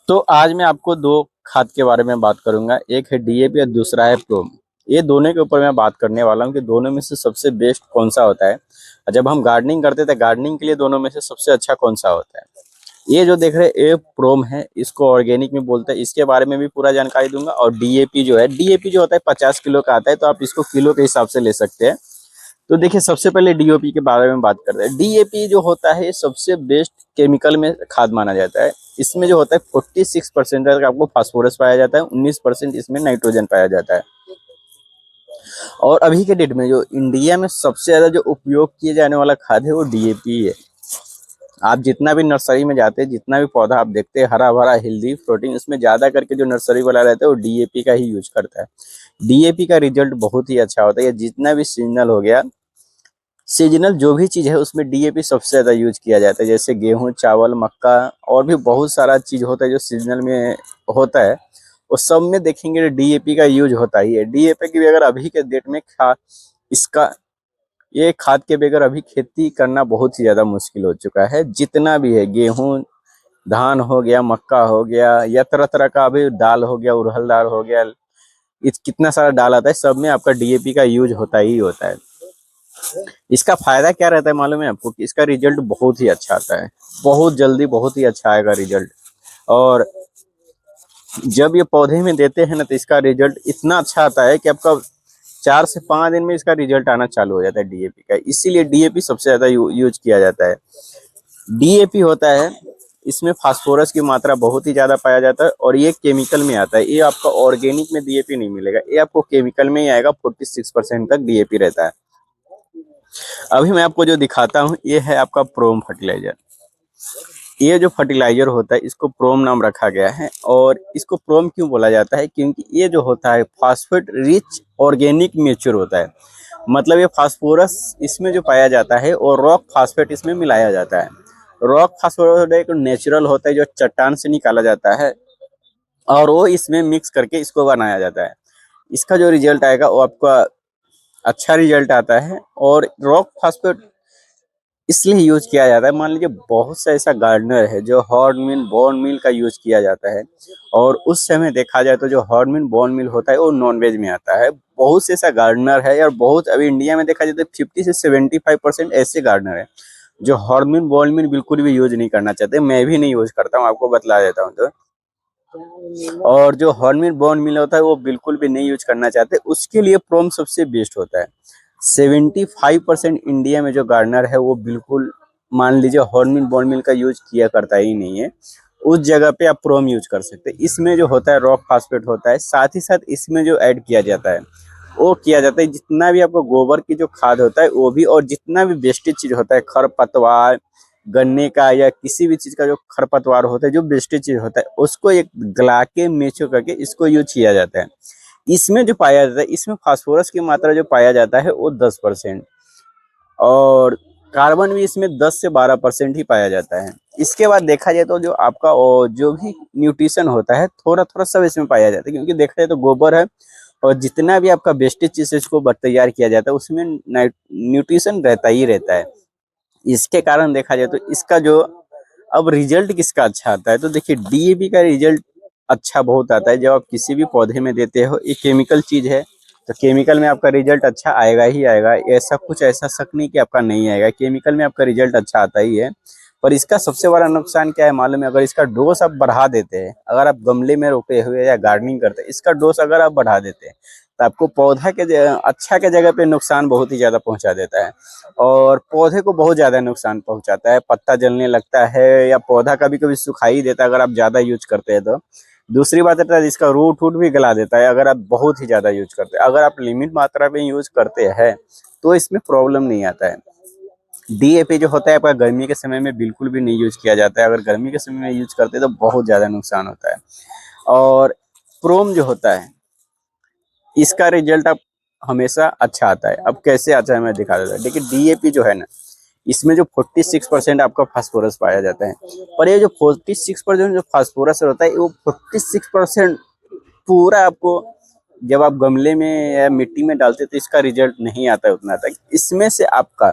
तो आज मैं आपको दो खाद के बारे में बात करूंगा। एक है डीएपी और दूसरा है प्रोम। ये दोनों के ऊपर मैं बात करने वाला हूँ कि दोनों में से सबसे बेस्ट कौन सा होता है। जब हम गार्डनिंग करते थे, गार्डनिंग के लिए दोनों में से सबसे अच्छा कौन सा होता है। ये जो देख रहे हैं ये प्रोम है, इसको ऑर्गेनिक में बोलते हैं। इसके बारे में भी पूरा जानकारी दूंगा। और डीएपी जो है, डीएपी जो होता है 50 किलो का आता है, तो आप इसको किलो के हिसाब से ले सकते हैं। तो देखिए, सबसे पहले डीओपी के बारे में बात करते हैं। डीएपी जो होता है सबसे बेस्ट केमिकल में खाद माना जाता है। इसमें जो होता है 46% तक आपको फास्फोरस पाया जाता है, 19% इसमें नाइट्रोजन पाया जाता है। और अभी के डेट में जो इंडिया में सबसे ज्यादा जो उपयोग किए जाने वाला खाद है वो डीएपी है। आप जितना भी नर्सरी में जाते हैं, जितना भी पौधा आप देखते हैं हरा भरा हेल्दी प्रोटीन, उसमें ज्यादा करके जो नर्सरी वाला रहता है वो डीएपी का ही यूज करता है। डीएपी का रिजल्ट बहुत ही अच्छा होता है। जितना भी सीजनल हो गया, सीजनल जो भी चीज है उसमें डीएपी सबसे ज्यादा यूज किया जाता है। जैसे गेहूं, चावल, मक्का और भी बहुत सारा चीज होता है जो सीजनल में होता है। उस सब में देखेंगे डीएपी का यूज होता ही है। डीएपी की भी अगर अभी के डेट में इसका ये खाद के बगैर अभी खेती करना बहुत ही ज्यादा मुश्किल हो चुका है। जितना भी है, गेहूं, धान हो गया, मक्का हो गया, या तरह तरह का अभी दाल हो गया, उड़हल दाल हो गया, कितना सारा दाल आता है, सब में आपका डीएपी का यूज होता ही होता है। इसका फायदा क्या रहता है मालूम है आपको? कि इसका रिजल्ट बहुत ही अच्छा आता है, बहुत जल्दी बहुत ही अच्छा आएगा रिजल्ट। और जब ये पौधे में देते हैं ना, तो इसका रिजल्ट इतना अच्छा आता है कि आपका 4 से 5 दिन में इसका रिजल्ट आना चालू हो जाता है डीएपी का। इसीलिए डीएपी सबसे ज्यादा यूज किया जाता है। डीएपी होता है, इसमें फास्फोरस की मात्रा बहुत ही ज्यादा पाया जाता है और ये केमिकल में आता है। ये आपका ऑर्गेनिक में डीएपी नहीं मिलेगा, ये आपको केमिकल में ही आएगा। 46% तक डीएपी रहता है। अभी मैं आपको जो दिखाता हूँ ये है आपका प्रोम फर्टिलाइजर। ये जो फर्टिलाइजर होता है इसको प्रोम नाम रखा गया है। और इसको प्रोम क्यों बोला जाता है? क्योंकि ये जो होता है फास्फेट रिच ऑर्गेनिक नेचर होता है। मतलब ये फास्फोरस इसमें जो पाया जाता है और रॉक फास्फेट इसमें मिलाया जाता है। रॉक फास्फोरस एक नेचुरल होता है जो चट्टान से निकाला जाता है और वो इसमें मिक्स करके इसको बनाया जाता है। इसका जो रिजल्ट आएगा वो आपका अच्छा रिजल्ट आता है। और रॉक फास्फेट इसलिए यूज किया जाता है, मान लीजिए बहुत सा ऐसा गार्डनर है जो हॉर्न मिल, बोन मिल का यूज किया जाता है। और उस समय देखा जाए तो जो हॉर्न मिल, बोन मिल होता है वो नॉनवेज में आता है। बहुत से ऐसा गार्डनर है, और बहुत अभी इंडिया में देखा जाए तो 50 से 75% ऐसे गार्डनर है जो हॉर्न मिल, बोन मिल बिल्कुल भी यूज नहीं करना चाहते। मैं भी नहीं यूज करता हूँ, आपको बतला देता हूँ। तो और जो हॉर्नमिल बोन मिल होता है वो बिल्कुल भी नहीं यूज करना चाहते, उसके लिए प्रोम सबसे बेस्ट होता है। 75% इंडिया में जो गार्डनर है वो बिल्कुल, मान लीजिए, हॉर्नमिल बोन मिल का यूज किया करता ही नहीं है। उस जगह पे आप प्रोम यूज कर सकते हैं। इसमें जो होता है रॉक फास्फेट होता है, साथ ही साथ इसमें जो ऐड किया जाता है वो किया जाता है जितना भी आपको गोबर की जो खाद होता है वो भी, और जितना भी वेस्टेज चीज होता है, खरपतवार, गन्ने का या किसी भी चीज का जो खरपतवार होता है, जो वेस्टेज चीज होता है, उसको एक गला के मेचो करके इसको यूज किया जाता है। इसमें जो पाया जाता है, इसमें फास्फोरस की मात्रा जो पाया जाता है वो 10%, और कार्बन भी इसमें 10 से 12% ही पाया जाता है। इसके बाद देखा जाए तो जो आपका जो भी न्यूट्रिशन होता है थोड़ा थोड़ा सब इसमें पाया जाता है, क्योंकि देखा जाए तो गोबर है और जितना भी आपका वेस्टेज चीज से इसको तैयार किया जाता है उसमें न्यूट्रिशन रहता ही रहता है। इसके कारण देखा जाए तो इसका जो अब रिजल्ट किसका अच्छा आता है, तो देखिए डीएपी का रिजल्ट अच्छा बहुत आता है। जब आप किसी भी पौधे में देते हो, ये केमिकल चीज है, तो केमिकल में आपका रिजल्ट अच्छा आएगा ही आएगा। ऐसा कुछ ऐसा शक नहीं कि आपका नहीं आएगा, केमिकल में आपका रिजल्ट अच्छा आता ही है। पर इसका सबसे बड़ा नुकसान क्या है मालूम है? अगर इसका डोज आप बढ़ा देते हैं, अगर आप गमले में रोपे हुए या गार्डनिंग करते हैं, इसका डोज अगर आप बढ़ा देते हैं तो आपको पौधा के अच्छा के जगह पे नुकसान बहुत ही ज्यादा पहुंचा देता है। और पौधे को बहुत ज्यादा नुकसान पहुंचाता है, पत्ता जलने लगता है या पौधा कभी कभी सुखाई देता है अगर आप ज्यादा यूज करते हैं तो। दूसरी बात है इसका रूट वूट भी गला देता है अगर आप बहुत ही ज्यादा यूज करते हैं। अगर आप लिमिट मात्रा में यूज करते हैं तो इसमें प्रॉब्लम नहीं आता है। डीएपी जो होता है आपका गर्मी के समय में बिल्कुल भी नहीं यूज किया जाता है। अगर गर्मी के समय में यूज करते हैं तो बहुत ज्यादा नुकसान होता है। और प्रोम जो होता है इसका रिजल्ट आप हमेशा अच्छा आता है। अब कैसे आता है मैं दिखा देता हूँ। देखिए डीएपी जो है ना, इसमें जो 46% आपका फास्फोरस पाया जाता है, पर ये जो 46% जो फास्फोरस होता है वो 46% पूरा आपको जब आप गमले में या मिट्टी में डालते तो इसका रिजल्ट नहीं आता है उतना तक। इसमें से आपका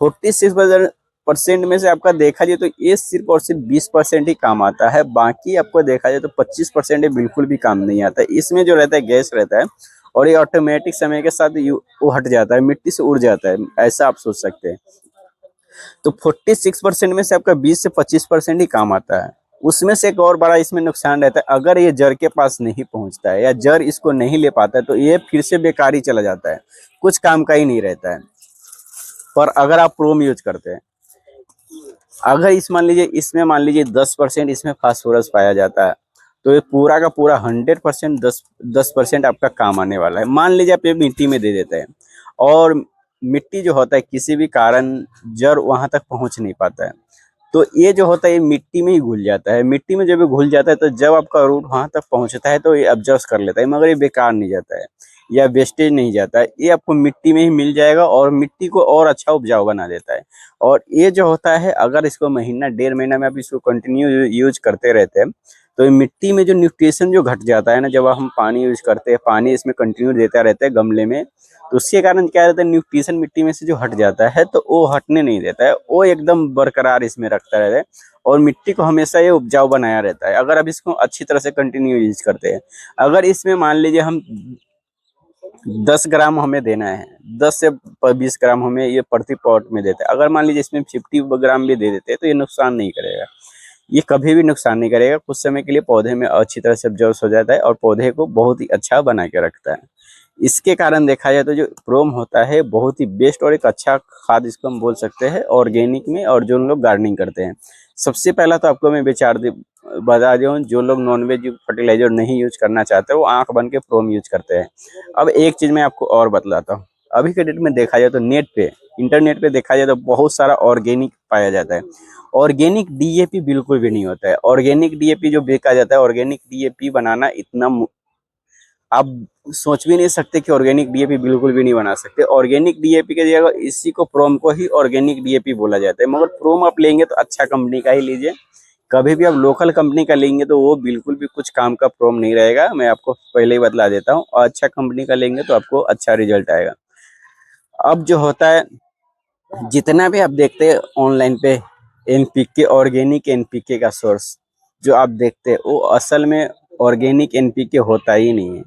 46% परसेंट में से आपका देखा जाए तो ये सिर्फ और सिर्फ 20% ही काम आता है। बाकी आपको देखा जाए तो 25% बिल्कुल भी काम नहीं आता है। इसमें जो रहता है गैस रहता है और ये ऑटोमेटिक समय के साथ वो हट जाता है, मिट्टी से उड़ जाता है, ऐसा आप सोच सकते हैं। तो 46% में से आपका 20 से 25% ही काम आता है। उसमें से एक और बड़ा इसमें नुकसान रहता है, अगर ये जड़ के पास नहीं पहुंचता है या जड़ इसको नहीं ले पाता है तो ये फिर से बेकार ही चला जाता है, कुछ काम का ही नहीं रहता है। पर अगर आप प्रोम यूज करते हैं, अगर इस मान लीजिए इसमें मान लीजिए 10% इसमें फास्फोरस पाया जाता है, तो ये पूरा का पूरा 100% 10% आपका काम आने वाला है। मान लीजिए आप ये मिट्टी में दे देते हैं और मिट्टी जो होता है किसी भी कारण जड़ वहां तक पहुंच नहीं पाता है, तो ये जो होता है ये मिट्टी में ही घुल जाता है। मिट्टी में जब ये घुल जाता है तो जब आपका रूट वहां तक पहुंचता है तो ये एब्जॉर्ब कर लेता है, मगर ये बेकार नहीं जाता है या वेस्टेज नहीं जाता है, ये आपको मिट्टी में ही मिल जाएगा और मिट्टी को और अच्छा उपजाऊ बना देता है। और ये जो होता है अगर इसको महीना 1.5 महीना में आप इसको कंटिन्यू यूज करते रहते हैं तो ये मिट्टी में जो न्यूट्रिशन जो घट जाता है ना, जब हम पानी यूज करते हैं, पानी इसमें कंटिन्यू देता रहता है गमले में, तो उसके कारण क्या रहता है न्यूट्रिशन मिट्टी में से जो हट जाता है तो वो हटने नहीं देता है, वो एकदम बरकरार इसमें रखता रहता है और मिट्टी को हमेशा ये उपजाऊ बनाया रहता है अगर आप इसको अच्छी तरह से कंटिन्यू यूज करते हैं। अगर इसमें मान लीजिए हम 10 ग्राम हमें देना है, 10 से 20 ग्राम हमें ये प्रति पॉट में देते हैं, अगर मान लीजिए इसमें 50 ग्राम भी दे देते हैं तो ये नुकसान नहीं करेगा, ये कभी भी नुकसान नहीं करेगा। कुछ समय के लिए पौधे में अच्छी तरह से एब्जॉर्ब हो जाता है और पौधे को बहुत ही अच्छा बना के रखता है। इसके कारण देखा जाए तो जो प्रोम होता है बहुत ही बेस्ट और एक अच्छा खाद इसको हम बोल सकते हैं ऑर्गेनिक में, और जो लोग गार्डनिंग करते हैं। सबसे पहला तो आपको मैं बता दूं, जो लोग नॉनवेज फर्टिलाइजर नहीं यूज करना चाहते वो आंख बन के प्रोम यूज करते हैं। अब एक चीज मैं आपको और बतलाता हूँ, अभी के डेट में देखा जाए तो नेट पे इंटरनेट पे देखा जाए तो बहुत सारा ऑर्गेनिक पाया जाता है। ऑर्गेनिक डीएपी बिल्कुल भी नहीं होता है। ऑर्गेनिक डीएपी जो बेचा जाता है, ऑर्गेनिक डीएपी बनाना इतना आप सोच भी नहीं सकते कि ऑर्गेनिक डीएपी बिल्कुल भी नहीं बना सकते। ऑर्गेनिक डीएपी के जगह इसी को प्रोम को ही ऑर्गेनिक डीएपी बोला जाता है, मगर प्रोम आप लेंगे तो अच्छा कंपनी का ही लीजिए। कभी भी आप लोकल कंपनी का लेंगे तो वो बिल्कुल भी कुछ काम का प्रोम नहीं रहेगा, मैं आपको पहले ही बतला देता हूँ। और अच्छा कंपनी का लेंगे तो आपको अच्छा रिजल्ट आएगा। अब जो होता है जितना भी आप देखते हैं ऑनलाइन पे एनपीके, ऑर्गेनिक एनपीके का सोर्स जो आप देखते हैं वो असल में ऑर्गेनिक एनपीके होता ही नहीं है।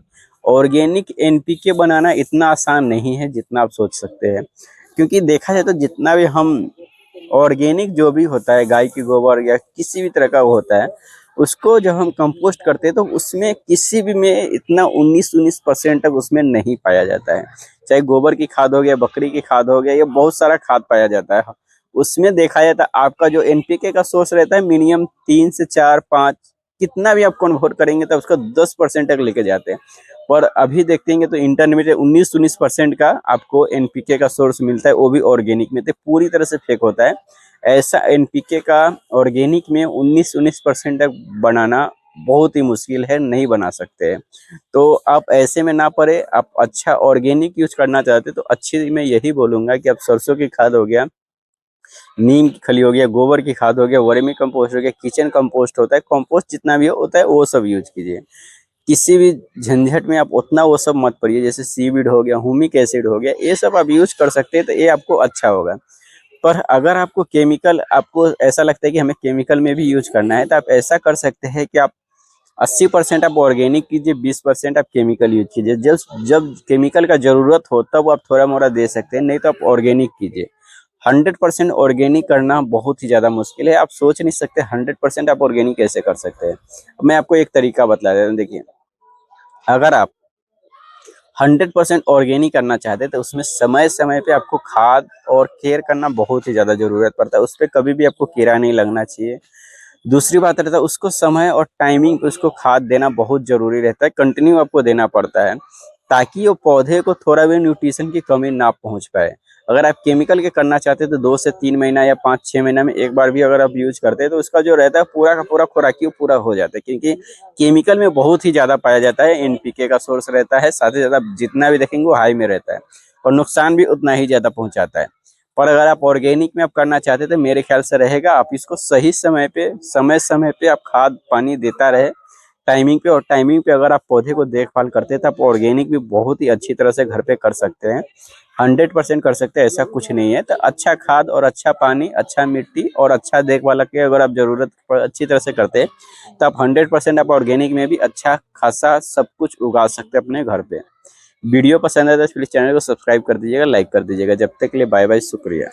ऑर्गेनिक एनपीके बनाना इतना आसान नहीं है जितना आप सोच सकते हैं, क्योंकि देखा जाए तो जितना भी हम ऑर्गेनिक जो भी होता है गाय की गोबर या किसी भी तरह का वो होता है, उसको जब हम कंपोस्ट करते हैं तो उसमें किसी भी में इतना 19% तक उसमें नहीं पाया जाता है। चाहे गोबर की खाद हो गया, बकरी की खाद हो गया, ये बहुत सारा खाद पाया जाता है उसमें। देखा जाए तो आपका जो एनपीके का सोर्स रहता है मिनिमम 3 से 4 5, कितना भी आप कन्वर्ट करेंगे तो उसका 10% तक लेके जाते हैं। पर अभी देखेंगे तो इंटरमीडिएट 19% का आपको एनपीके का सोर्स मिलता है, वो भी ऑर्गेनिक में, तो पूरी तरह से फेक होता है। ऐसा एनपीके का ऑर्गेनिक में 19% तक बनाना बहुत ही मुश्किल है, नहीं बना सकते हैं। तो आप ऐसे में ना पड़े, आप अच्छा ऑर्गेनिक यूज करना चाहते तो अच्छी मैं यही बोलूंगा कि आप सरसों की खाद हो गया, नीम की खली हो गया, गोबर की खाद हो गया, वर्मी कंपोस्ट हो गया, किचन कंपोस्ट होता है, कंपोस्ट जितना भी होता है वो सब यूज कीजिए। किसी भी झंझट में आप उतना वो सब मत पड़िए, जैसे सीवीड हो गया, हुमिक एसिड हो गया, ये सब आप यूज कर सकते हैं तो ये आपको अच्छा होगा। पर अगर आपको केमिकल, आपको ऐसा लगता है कि हमें केमिकल में भी यूज करना है तो आप ऐसा कर सकते हैं कि आप 80% आप ऑर्गेनिक कीजिए, 20% आप केमिकल यूज कीजिए। जब जब केमिकल का जरूरत हो तब आप थोड़ा मोड़ा दे सकते हैं, नहीं तो आप ऑर्गेनिक कीजिए। 100% ऑर्गेनिक करना बहुत ही ज्यादा मुश्किल है, आप सोच नहीं सकते 100% आप ऑर्गेनिक कैसे कर सकते हैं। मैं आपको एक तरीका बतला देता हूँ, देखिए अगर आप 100% ऑर्गेनिक करना चाहते हैं तो उसमें समय समय पे आपको खाद और केयर करना बहुत ही ज़्यादा ज़रूरत पड़ता है, उस पर कभी भी आपको कीड़ा नहीं लगना चाहिए। दूसरी बात रहता है उसको समय और टाइमिंग पे उसको खाद देना बहुत ज़रूरी रहता है, कंटिन्यू आपको देना पड़ता है ताकि वो पौधे को थोड़ा भी न्यूट्रिशन की कमी ना पहुंच पाए। अगर आप केमिकल के करना चाहते हैं तो 2 से 3 महीना या 5-6 महीना में एक बार भी अगर आप यूज करते हैं तो उसका जो रहता है पूरा का पूरा खुराकी पूरा हो जाता है, क्योंकि केमिकल में बहुत ही ज़्यादा पाया जाता है, एनपीके का सोर्स रहता है, साथ ही ज़्यादा जितना भी देखेंगे वो हाई में रहता है और नुकसान भी उतना ही ज़्यादा पहुँचाता है। पर अगर आप ऑर्गेनिक में आप करना चाहते हैं तो मेरे ख्याल से रहेगा आप इसको सही समय पे, समय समय पे आप खाद पानी देता रहे, और टाइमिंग पे अगर आप पौधे को देखभाल करते हैं तो आप ऑर्गेनिक भी बहुत ही अच्छी तरह से घर पे कर सकते हैं। 100% कर सकते हैं, ऐसा कुछ नहीं है। तो अच्छा खाद और अच्छा पानी, अच्छा मिट्टी और अच्छा देखभाल के अगर आप जरूरत पर अच्छी तरह से करते हैं तो आप 100% आप ऑर्गेनिक में भी अच्छा खासा सब कुछ उगा सकते हैं अपने घर पे। वीडियो पसंद आए तो प्लीज चैनल को सब्सक्राइब कर दीजिएगा, लाइक कर दीजिएगा। जब तक के लिए बाय बाय, शुक्रिया।